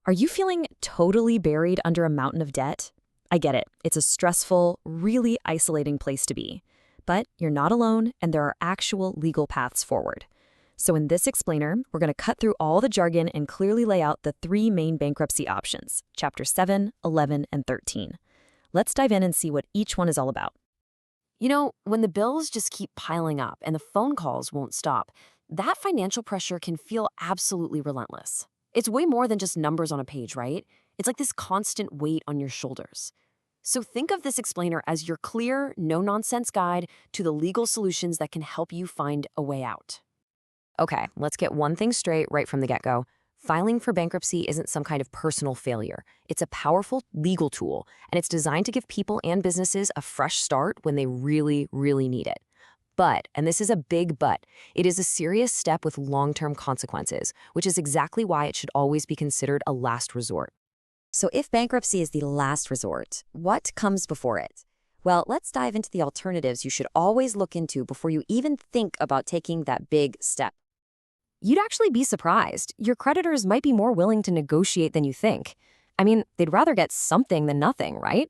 Are you feeling totally buried under a mountain of debt? I get it. It's a stressful, really isolating place to be. But you're not alone, and there are actual legal paths forward. So in this explainer, we're going to cut through all the jargon and clearly lay out the three main bankruptcy options, Chapter 7, 11, and 13. Let's dive in and see what each one is all about. You know, when the bills just keep piling up and the phone calls won't stop, that financial pressure can feel absolutely relentless. It's way more than just numbers on a page, right? It's like this constant weight on your shoulders. So think of this explainer as your clear, no-nonsense guide to the legal solutions that can help you find a way out. Okay, let's get one thing straight right from the get-go. Filing for bankruptcy isn't some kind of personal failure. It's a powerful legal tool, and it's designed to give people and businesses a fresh start when they really, really need it. But, and this is a big but, it is a serious step with long-term consequences, which is exactly why it should always be considered a last resort. So if bankruptcy is the last resort, what comes before it? Well, let's dive into the alternatives you should always look into before you even think about taking that big step. You'd actually be surprised. Your creditors might be more willing to negotiate than you think. I mean, they'd rather get something than nothing, right?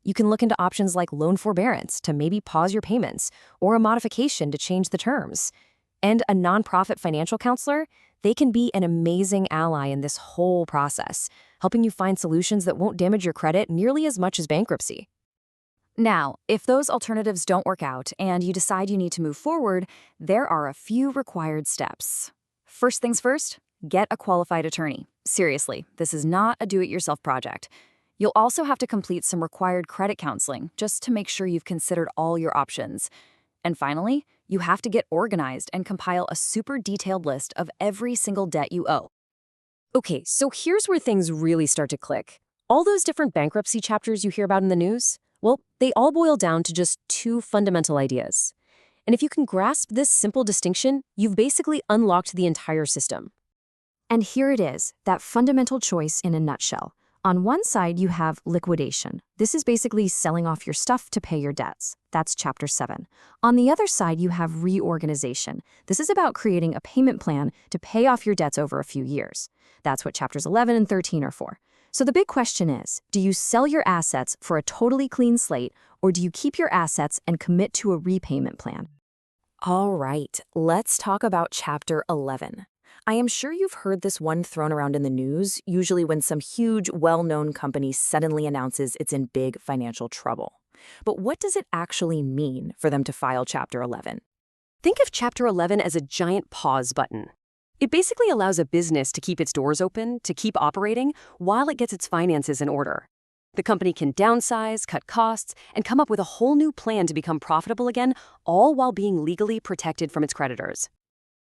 You can look into options like loan forbearance to maybe pause your payments, or a modification to change the terms. And a nonprofit financial counselor, they can be an amazing ally in this whole process, helping you find solutions that won't damage your credit nearly as much as bankruptcy. Now, if those alternatives don't work out and you decide you need to move forward, there are a few required steps. First things first, get a qualified attorney. Seriously, this is not a do-it-yourself project. You'll also have to complete some required credit counseling just to make sure you've considered all your options. And finally, you have to get organized and compile a super detailed list of every single debt you owe. Okay, so here's where things really start to click. All those different bankruptcy chapters you hear about in the news, well, they all boil down to just two fundamental ideas. And if you can grasp this simple distinction, you've basically unlocked the entire system. And here it is, that fundamental choice in a nutshell. On one side, you have liquidation. This is basically selling off your stuff to pay your debts. That's Chapter 7. On the other side, you have reorganization. This is about creating a payment plan to pay off your debts over a few years. That's what Chapters 11 and 13 are for. So the big question is, do you sell your assets for a totally clean slate, or do you keep your assets and commit to a repayment plan? All right, let's talk about Chapter 11. I am sure you've heard this one thrown around in the news, usually when some huge, well-known company suddenly announces it's in big financial trouble. But what does it actually mean for them to file Chapter 11? Think of Chapter 11 as a giant pause button. It basically allows a business to keep its doors open, to keep operating, while it gets its finances in order. The company can downsize, cut costs, and come up with a whole new plan to become profitable again, all while being legally protected from its creditors.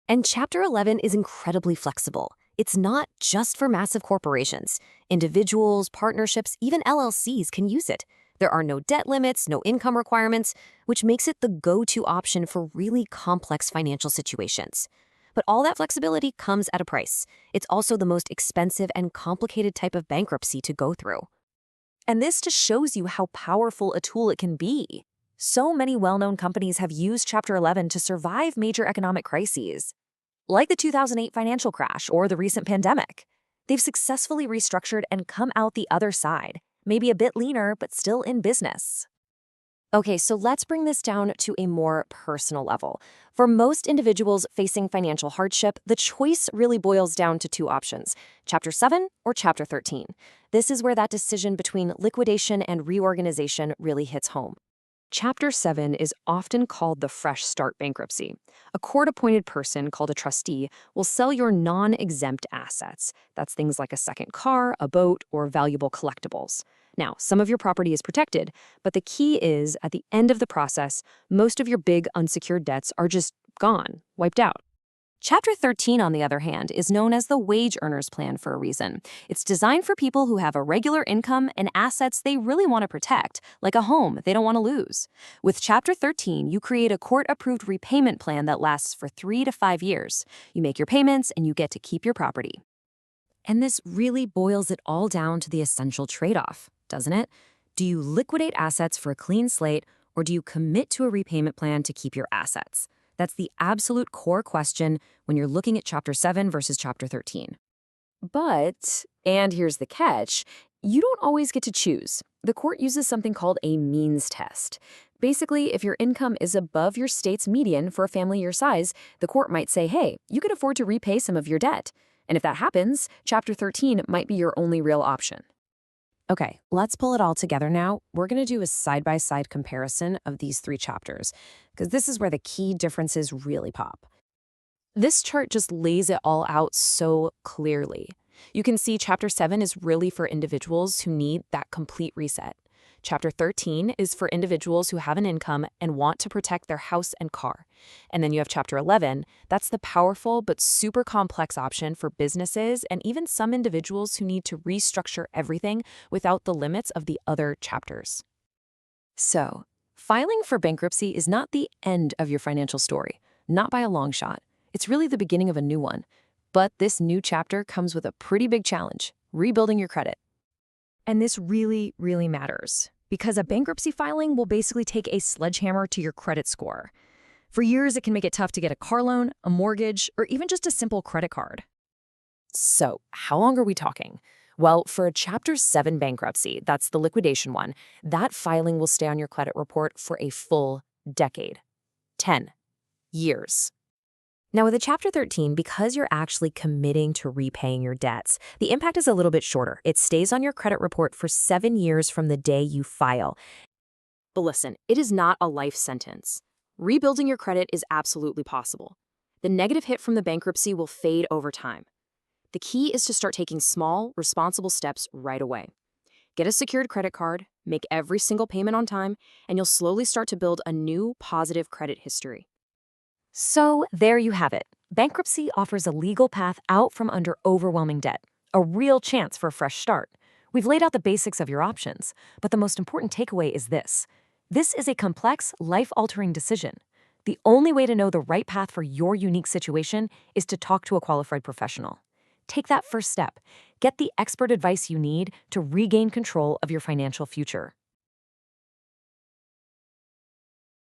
And Chapter 11 is incredibly flexible. It's not just for massive corporations. Individuals, partnerships, even LLCs can use it. There are no debt limits, no income requirements, which makes it the go-to option for really complex financial situations. But all that flexibility comes at a price. It's also the most expensive and complicated type of bankruptcy to go through. And this just shows you how powerful a tool it can be. So many well-known companies have used Chapter 11 to survive major economic crises, like the 2008 financial crash or the recent pandemic. They've successfully restructured and come out the other side, maybe a bit leaner, but still in business. Okay, so let's bring this down to a more personal level. For most individuals facing financial hardship, the choice really boils down to two options, Chapter 7 or Chapter 13. This is where that decision between liquidation and reorganization really hits home. Chapter 7 is often called the fresh start bankruptcy. A court-appointed person called a trustee will sell your non-exempt assets. That's things like a second car, a boat, or valuable collectibles. Now, some of your property is protected, but the key is, at the end of the process, most of your big unsecured debts are just gone, wiped out. Chapter 13, on the other hand, is known as the wage earners plan for a reason. It's designed for people who have a regular income and assets they really want to protect, like a home they don't want to lose. With Chapter 13, you create a court-approved repayment plan that lasts for 3 to 5 years. You make your payments and you get to keep your property. And this really boils it all down to the essential trade-off, doesn't it? Do you liquidate assets for a clean slate, or do you commit to a repayment plan to keep your assets? That's the absolute core question when you're looking at Chapter 7 versus Chapter 13. But And here's the catch. You don't always get to choose. The court uses something called a means test. Basically, if your income is above your state's median for a family your size, the court might say, hey, you can afford to repay some of your debt. And if that happens, Chapter 13 might be your only real option. Okay, let's pull it all together now. We're going to do a side-by-side comparison of these 3 chapters, because this is where the key differences really pop. This chart just lays it all out so clearly. You can see Chapter 7 is really for individuals who need that complete reset. Chapter 13 is for individuals who have an income and want to protect their house and car. And then you have Chapter 11, that's the powerful but super complex option for businesses and even some individuals who need to restructure everything without the limits of the other chapters. So, filing for bankruptcy is not the end of your financial story, not by a long shot. It's really the beginning of a new one. But this new chapter comes with a pretty big challenge, rebuilding your credit. And this really, really matters, because a bankruptcy filing will basically take a sledgehammer to your credit score. For years, it can make it tough to get a car loan, a mortgage, or even just a simple credit card. So, how long are we talking? Well, for a Chapter 7 bankruptcy, that's the liquidation one, that filing will stay on your credit report for a full decade. 10 years. Now, with a Chapter 13, because you're actually committing to repaying your debts, the impact is a little bit shorter. It stays on your credit report for 7 years from the day you file. But listen, it is not a life sentence. Rebuilding your credit is absolutely possible. The negative hit from the bankruptcy will fade over time. The key is to start taking small, responsible steps right away. Get a secured credit card, make every single payment on time, and you'll slowly start to build a new, positive credit history. So there you have it. Bankruptcy offers a legal path out from under overwhelming debt, a real chance for a fresh start. We've laid out the basics of your options, but the most important takeaway is this. This is a complex, life-altering decision. The only way to know the right path for your unique situation is to talk to a qualified professional. Take that first step. Get the expert advice you need to regain control of your financial future.